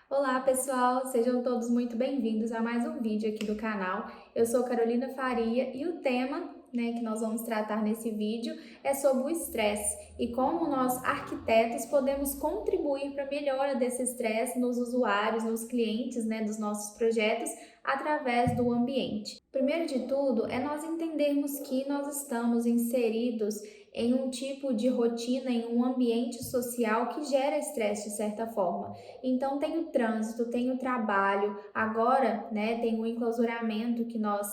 Olá, pessoal! Sejam todos muito bem-vindos a mais um vídeo aqui do canal. Eu sou Carolina Faria e o tema, que nós vamos tratar nesse vídeo é sobre o estresse e como nós, arquitetos, podemos contribuir para a melhora desse estresse nos usuários, nos clientes, dos nossos projetos, através do ambiente. Primeiro de tudo, é nós entendermos que nós estamos inseridos em um tipo de rotina, em um ambiente social que gera estresse de certa forma. Então tem o trânsito, tem o trabalho, agora, tem o enclausuramento que nós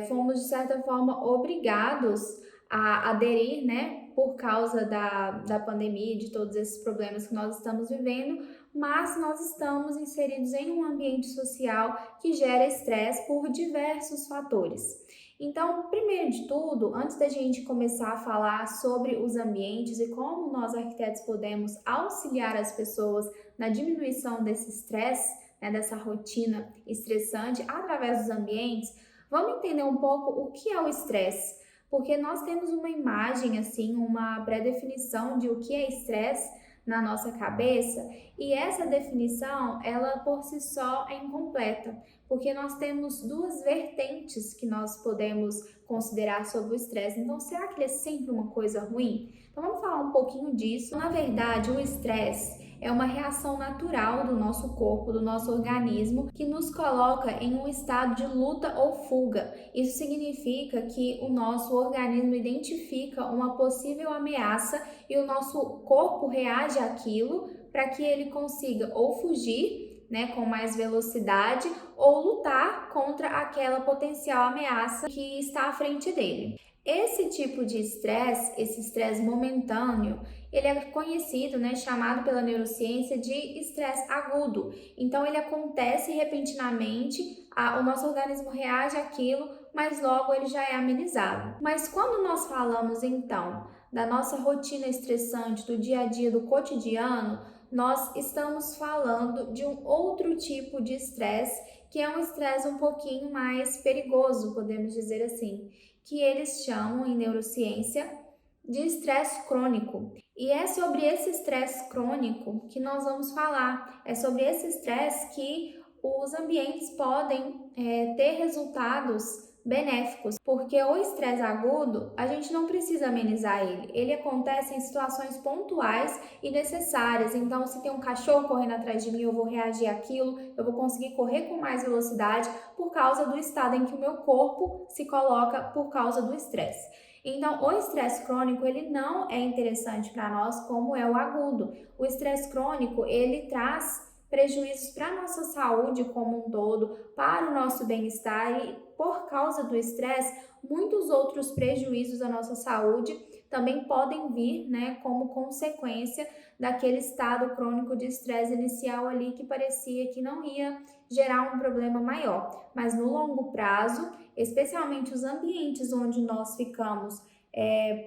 fomos de certa forma obrigados a aderir, por causa da pandemia e de todos esses problemas que nós estamos vivendo, mas nós estamos inseridos em um ambiente social que gera estresse por diversos fatores. Então, primeiro de tudo, antes da gente começar a falar sobre os ambientes e como nós arquitetos podemos auxiliar as pessoas na diminuição desse estresse, dessa rotina estressante através dos ambientes, vamos entender um pouco o que é o estresse, porque nós temos uma imagem, assim, uma pré-definição de o que é estresse na nossa cabeça, e essa definição, ela por si só é incompleta, porque nós temos duas vertentes que nós podemos considerar sobre o estresse. Então, será que ele é sempre uma coisa ruim? Então, vamos falar um pouquinho disso. Na verdade, o estresse é uma reação natural do nosso corpo, do nosso organismo, que nos coloca em um estado de luta ou fuga. Isso significa que o nosso organismo identifica uma possível ameaça e o nosso corpo reage àquilo para que ele consiga ou fugir, com mais velocidade, ou lutar contra aquela potencial ameaça que está à frente dele. Esse tipo de estresse, esse estresse momentâneo, ele é conhecido, chamado pela neurociência de estresse agudo. Então, ele acontece repentinamente, o nosso organismo reage àquilo, mas logo ele já é amenizado. Mas quando nós falamos, então, da nossa rotina estressante, do dia a dia, do cotidiano, nós estamos falando de um outro tipo de estresse, que é um estresse um pouquinho mais perigoso, podemos dizer assim, que eles chamam em neurociência de estresse crônico. E é sobre esse estresse crônico que nós vamos falar. É sobre esse estresse que os ambientes podem ter resultados benéficos, porque o estresse agudo, a gente não precisa amenizar ele. Ele acontece em situações pontuais e necessárias. Então, se tem um cachorro correndo atrás de mim, eu vou reagir àquilo, eu vou conseguir correr com mais velocidade por causa do estado em que o meu corpo se coloca por causa do estresse. Então, o estresse crônico, ele não é interessante para nós como é o agudo. O estresse crônico, ele traz prejuízos para a nossa saúde como um todo, para o nosso bem-estar e, por causa do estresse, muitos outros prejuízos à nossa saúde também podem vir, como consequência daquele estado crônico de estresse inicial ali que parecia que não ia gerar um problema maior. Mas no longo prazo, especialmente os ambientes onde nós ficamos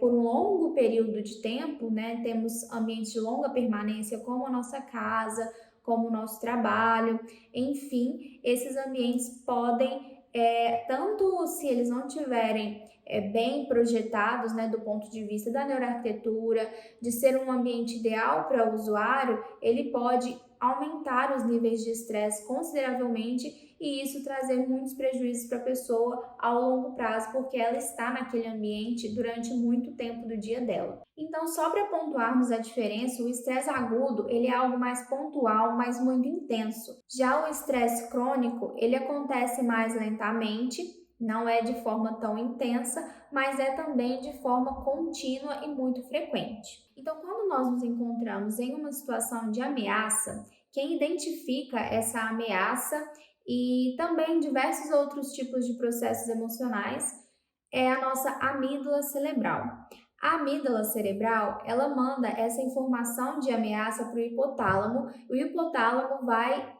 por um longo período de tempo, temos ambientes de longa permanência como a nossa casa, como o nosso trabalho, enfim, esses ambientes podem, tanto se eles não tiverem bem projetados, do ponto de vista da neuroarquitetura, de ser um ambiente ideal para o usuário, ele pode aumentar os níveis de estresse consideravelmente e isso trazer muitos prejuízos para a pessoa ao longo prazo, porque ela está naquele ambiente durante muito tempo do dia dela. Então, só para pontuarmos a diferença, o estresse agudo, ele é algo mais pontual, mas muito intenso. Já o estresse crônico, ele acontece mais lentamente, não é de forma tão intensa, mas é também de forma contínua e muito frequente. Então, quando nós nos encontramos em uma situação de ameaça, quem identifica essa ameaça e também diversos outros tipos de processos emocionais é a nossa amígdala cerebral. A amígdala cerebral, ela manda essa informação de ameaça para o hipotálamo. O hipotálamo vai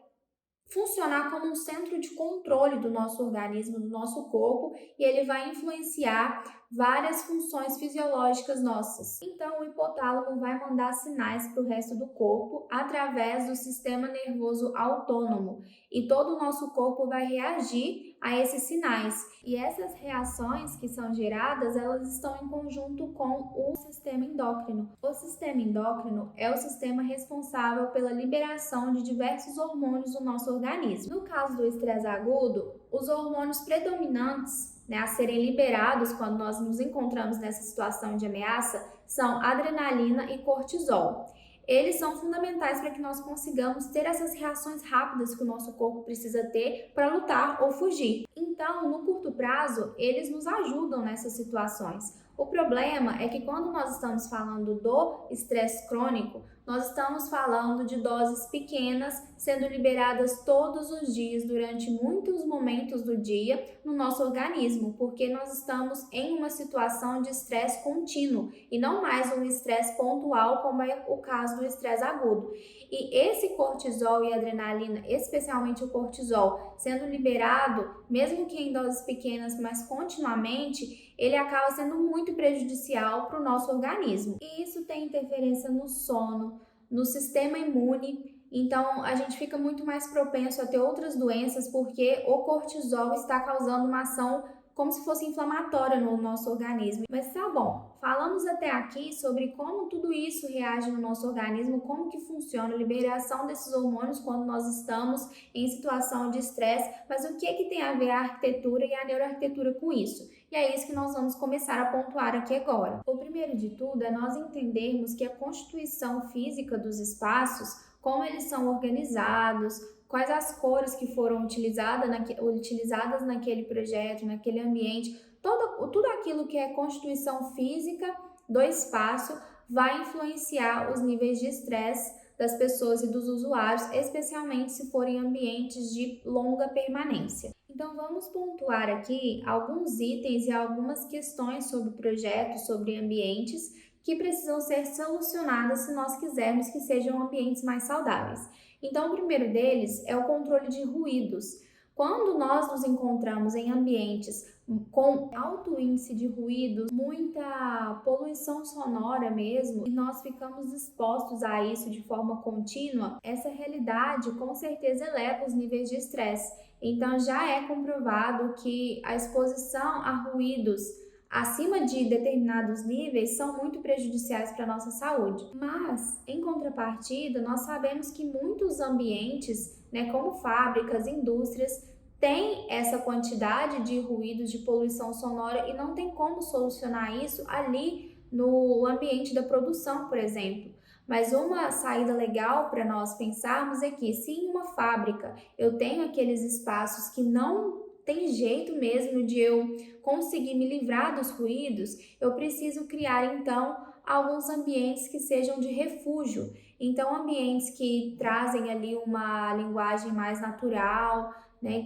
funcionar como um centro de controle do nosso organismo, do nosso corpo, e ele vai influenciar várias funções fisiológicas nossas. Então, o hipotálamo vai mandar sinais para o resto do corpo através do sistema nervoso autônomo e todo o nosso corpo vai reagir a esses sinais. E essas reações que são geradas, elas estão em conjunto com o sistema endócrino. O sistema endócrino é o sistema responsável pela liberação de diversos hormônios do nosso organismo. No caso do estresse agudo, os hormônios predominantes a serem liberados quando nós nos encontramos nessa situação de ameaça são adrenalina e cortisol. Eles são fundamentais para que nós consigamos ter essas reações rápidas que o nosso corpo precisa ter para lutar ou fugir. Então, no curto prazo, eles nos ajudam nessas situações. O problema é que quando nós estamos falando do estresse crônico, nós estamos falando de doses pequenas sendo liberadas todos os dias durante muitos momentos do dia no nosso organismo, porque nós estamos em uma situação de estresse contínuo e não mais um estresse pontual como é o caso do estresse agudo. E esse cortisol e adrenalina, especialmente o cortisol, sendo liberado, mesmo que em doses pequenas, mas continuamente, ele acaba sendo muito prejudicial para o nosso organismo. E isso tem interferência no sono, no sistema imune, então a gente fica muito mais propenso a ter outras doenças porque o cortisol está causando uma ação como se fosse inflamatória no nosso organismo. Mas tá bom, falamos até aqui sobre como tudo isso reage no nosso organismo, como que funciona a liberação desses hormônios quando nós estamos em situação de estresse, mas o que é que tem a ver a arquitetura e a neuroarquitetura com isso? E é isso que nós vamos começar a pontuar aqui agora. O primeiro de tudo é nós entendermos que a constituição física dos espaços, como eles são organizados, quais as cores que foram utilizadas naquele projeto, naquele ambiente, tudo aquilo que é constituição física do espaço vai influenciar os níveis de estresse das pessoas e dos usuários, especialmente se forem ambientes de longa permanência. Então vamos pontuar aqui alguns itens e algumas questões sobre projetos, sobre ambientes que precisam ser solucionadas se nós quisermos que sejam ambientes mais saudáveis. Então, o primeiro deles é o controle de ruídos. Quando nós nos encontramos em ambientes com alto índice de ruídos, muita poluição sonora mesmo, e nós ficamos expostos a isso de forma contínua, essa realidade com certeza eleva os níveis de estresse. Então, já é comprovado que a exposição a ruídos acima de determinados níveis são muito prejudiciais para a nossa saúde. Mas, em contrapartida, nós sabemos que muitos ambientes, como fábricas, indústrias, têm essa quantidade de ruídos, de poluição sonora e não tem como solucionar isso ali no ambiente da produção, por exemplo. Mas uma saída legal para nós pensarmos é que se em uma fábrica eu tenho aqueles espaços que não tem jeito mesmo de eu conseguir me livrar dos ruídos, eu preciso criar então alguns ambientes que sejam de refúgio. Então, ambientes que trazem ali uma linguagem mais natural,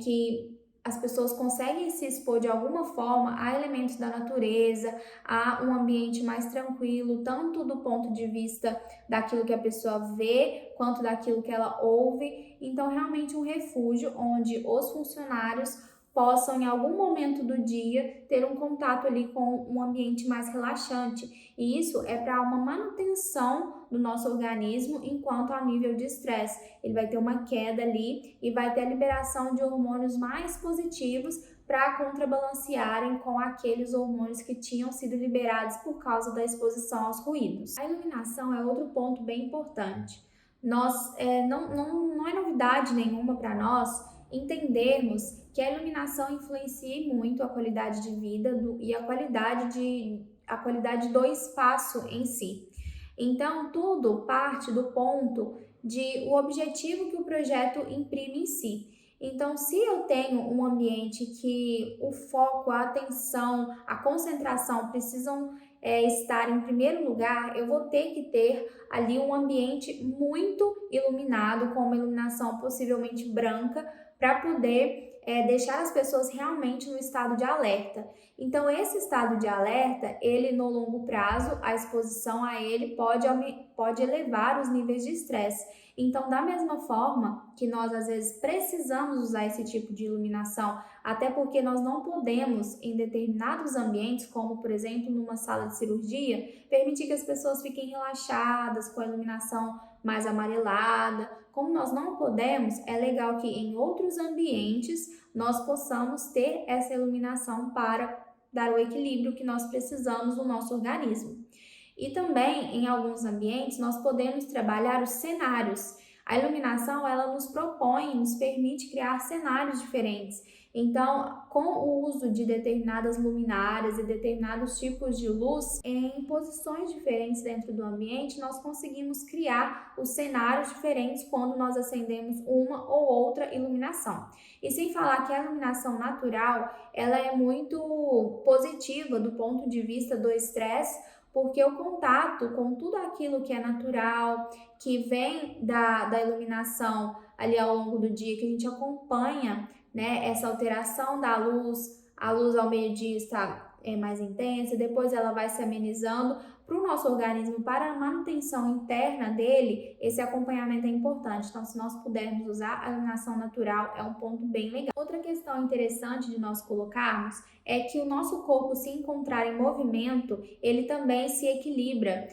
que as pessoas conseguem se expor de alguma forma a elementos da natureza, a um ambiente mais tranquilo, tanto do ponto de vista daquilo que a pessoa vê, quanto daquilo que ela ouve. Então, realmente um refúgio onde os funcionários possam, em algum momento do dia, ter um contato ali com um ambiente mais relaxante. E isso é para uma manutenção do nosso organismo enquanto ao nível de estresse. Ele vai ter uma queda ali e vai ter a liberação de hormônios mais positivos para contrabalancearem com aqueles hormônios que tinham sido liberados por causa da exposição aos ruídos. A iluminação é outro ponto bem importante. Não é novidade nenhuma para nós entendermos que a iluminação influencia muito a qualidade de vida e a qualidade do espaço em si. Então, tudo parte do ponto de o objetivo que o projeto imprime em si. Então, se eu tenho um ambiente que o foco, a atenção, a concentração precisam estar em primeiro lugar, eu vou ter que ter ali um ambiente muito iluminado, com uma iluminação possivelmente branca, para poder deixar as pessoas realmente no estado de alerta. Então, esse estado de alerta, ele no longo prazo, a exposição a ele pode pode elevar os níveis de estresse. Então, da mesma forma que nós às vezes precisamos usar esse tipo de iluminação, até porque nós não podemos, em determinados ambientes, como por exemplo numa sala de cirurgia, permitir que as pessoas fiquem relaxadas com a iluminação mais amarelada. Como nós não podemos, é legal que em outros ambientes nós possamos ter essa iluminação para dar o equilíbrio que nós precisamos no nosso organismo. E também, em alguns ambientes, nós podemos trabalhar os cenários. A iluminação, ela nos propõe, nos permite criar cenários diferentes. Então, com o uso de determinadas luminárias e determinados tipos de luz em posições diferentes dentro do ambiente, nós conseguimos criar os cenários diferentes quando nós acendemos uma ou outra iluminação. E sem falar que a iluminação natural, ela é muito positiva do ponto de vista do estresse, porque o contato com tudo aquilo que é natural, que vem da iluminação ali ao longo do dia, que a gente acompanha, né, essa alteração da luz, a luz ao meio-dia está mais intensa, depois ela vai se amenizando. Para o nosso organismo, para a manutenção interna dele, esse acompanhamento é importante. Então, se nós pudermos usar a iluminação natural, é um ponto bem legal. Outra questão interessante de nós colocarmos é que o nosso corpo, se encontrar em movimento, ele também se equilibra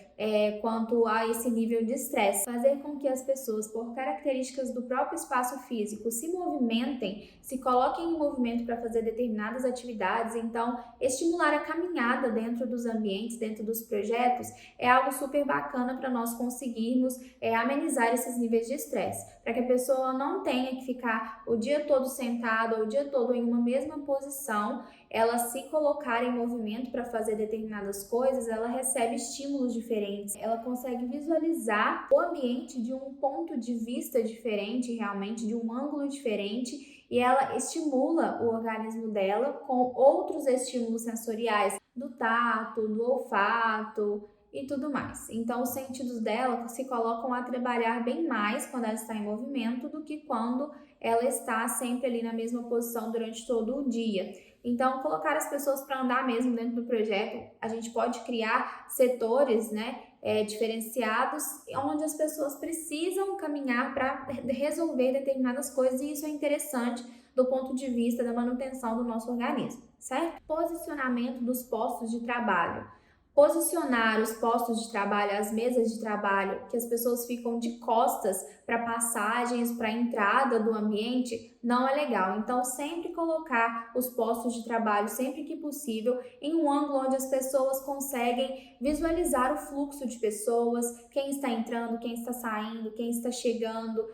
quanto a esse nível de estresse. Fazer com que as pessoas, por características do próprio espaço físico, se movimentem, se coloquem em movimento para fazer determinadas atividades. Então, estimular a caminhada dentro dos ambientes, dentro dos projetos, é algo super bacana para nós conseguirmos amenizar esses níveis de estresse, para que a pessoa não tenha que ficar o dia todo sentada ou o dia todo em uma mesma posição. Ela se colocar em movimento para fazer determinadas coisas, ela recebe estímulos diferentes, ela consegue visualizar o ambiente de um ponto de vista diferente, realmente de um ângulo diferente, e ela estimula o organismo dela com outros estímulos sensoriais, do tato, do olfato e tudo mais. Então, os sentidos dela se colocam a trabalhar bem mais quando ela está em movimento do que quando ela está sempre ali na mesma posição durante todo o dia. Então, colocar as pessoas para andar mesmo dentro do projeto, a gente pode criar setores, né, diferenciados, onde as pessoas precisam caminhar para resolver determinadas coisas, e isso é interessante do ponto de vista da manutenção do nosso organismo, certo? Posicionamento dos postos de trabalho. Posicionar os postos de trabalho, as mesas de trabalho, que as pessoas ficam de costas para passagens, para a entrada do ambiente, não é legal. Então, sempre colocar os postos de trabalho, sempre que possível, em um ângulo onde as pessoas conseguem visualizar o fluxo de pessoas, quem está entrando, quem está saindo, quem está chegando,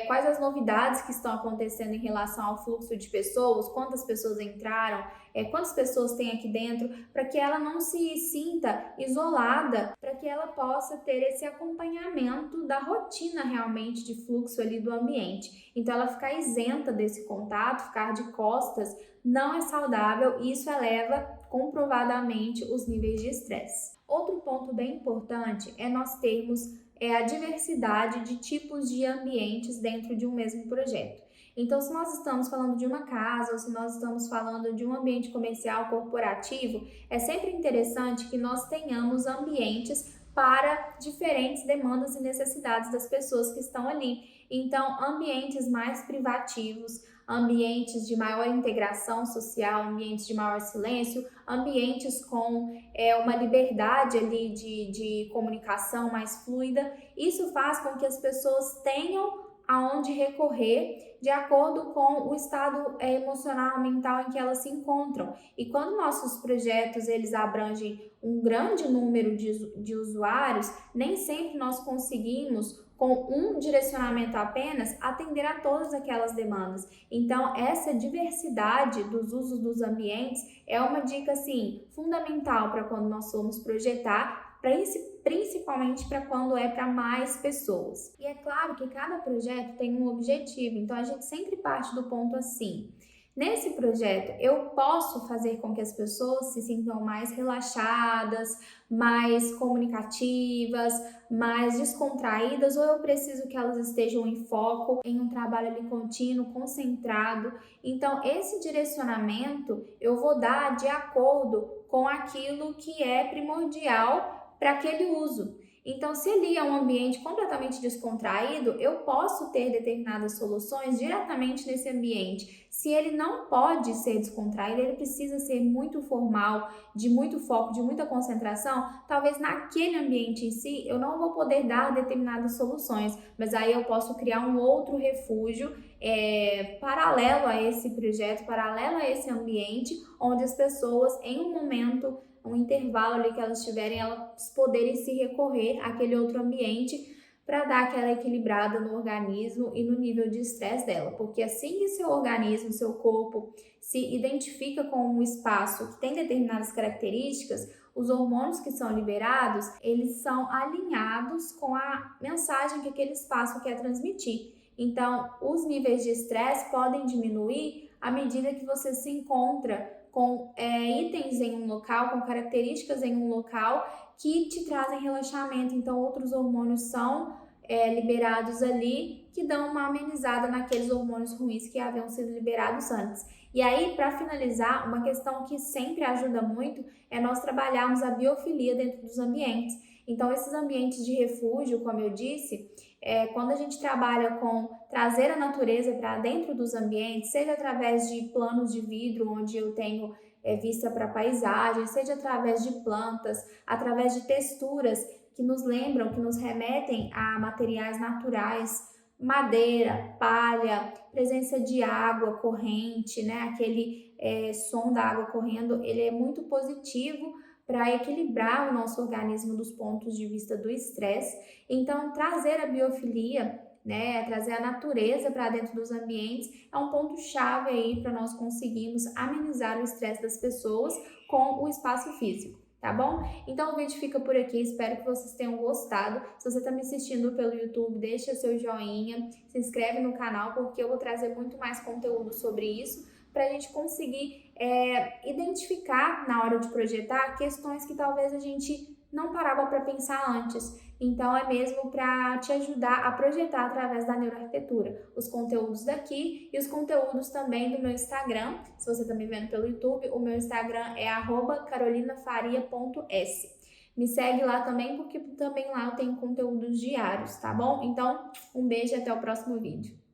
quais as novidades que estão acontecendo em relação ao fluxo de pessoas, quantas pessoas entraram, quantas pessoas tem aqui dentro, para que ela não se sinta isolada, para que ela possa ter esse acompanhamento da rotina realmente de fluxo ali do ambiente. Então, ela ficar isenta desse contato, ficar de costas, não é saudável, e isso eleva comprovadamente os níveis de estresse. Outro ponto bem importante é nós termos a diversidade de tipos de ambientes dentro de um mesmo projeto. Então, se nós estamos falando de uma casa ou se nós estamos falando de um ambiente comercial corporativo, é sempre interessante que nós tenhamos ambientes para diferentes demandas e necessidades das pessoas que estão ali. Então, ambientes mais privativos, ambientes de maior integração social, ambientes de maior silêncio, ambientes com uma liberdade ali de comunicação mais fluida. Isso faz com que as pessoas tenham aonde recorrer de acordo com o estado emocional, mental em que elas se encontram. E quando nossos projetos eles abrangem um grande número de usuários, nem sempre nós conseguimos, com um direcionamento apenas, atender a todas aquelas demandas. Então, essa diversidade dos usos dos ambientes é uma dica, assim, fundamental para quando nós formos projetar, principalmente para quando é para mais pessoas. E é claro que cada projeto tem um objetivo, então a gente sempre parte do ponto assim: nesse projeto, eu posso fazer com que as pessoas se sintam mais relaxadas, mais comunicativas, mais descontraídas, ou eu preciso que elas estejam em foco, em um trabalho ali contínuo, concentrado? Então, esse direcionamento eu vou dar de acordo com aquilo que é primordial para aquele uso. Então, se ali é um ambiente completamente descontraído, eu posso ter determinadas soluções diretamente nesse ambiente. Se ele não pode ser descontraído, ele precisa ser muito formal, de muito foco, de muita concentração, talvez naquele ambiente em si eu não vou poder dar determinadas soluções, mas aí eu posso criar um outro refúgio paralelo a esse projeto, paralelo a esse ambiente, onde as pessoas, em um momento, um intervalo ali que elas tiverem, elas poderem se recorrer àquele outro ambiente para dar aquela equilibrada no organismo e no nível de estresse dela, porque assim que seu organismo, seu corpo se identifica com um espaço que tem determinadas características, os hormônios que são liberados, eles são alinhados com a mensagem que aquele espaço quer transmitir. Então, os níveis de estresse podem diminuir à medida que você se encontra com itens em um local, com características em um local que te trazem relaxamento. Então, outros hormônios são liberados ali que dão uma amenizada naqueles hormônios ruins que haviam sido liberados antes. E aí, para finalizar, uma questão que sempre ajuda muito é nós trabalharmos a biofilia dentro dos ambientes. Então, esses ambientes de refúgio, como eu disse, quando a gente trabalha com trazer a natureza para dentro dos ambientes, seja através de planos de vidro, onde eu tenho vista para paisagem, seja através de plantas, através de texturas que nos lembram, que nos remetem a materiais naturais, madeira, palha, presença de água corrente, né? Aquele som da água correndo, ele é muito positivo para equilibrar o nosso organismo dos pontos de vista do estresse. Então, trazer a biofilia, né, trazer a natureza para dentro dos ambientes é um ponto chave aí para nós conseguirmos amenizar o estresse das pessoas com o espaço físico. Tá bom? Então o vídeo fica por aqui, espero que vocês tenham gostado. Se você está me assistindo pelo YouTube, deixa seu joinha, se inscreve no canal, porque eu vou trazer muito mais conteúdo sobre isso, para a gente conseguir identificar na hora de projetar questões que talvez a gente não parava para pensar antes. Então é mesmo para te ajudar a projetar através da neuroarquitetura os conteúdos daqui e os conteúdos também do meu Instagram. Se você está me vendo pelo YouTube, o meu Instagram é @carolinafaria.s. Me segue lá também, porque também lá eu tenho conteúdos diários, tá bom? Então, um beijo e até o próximo vídeo.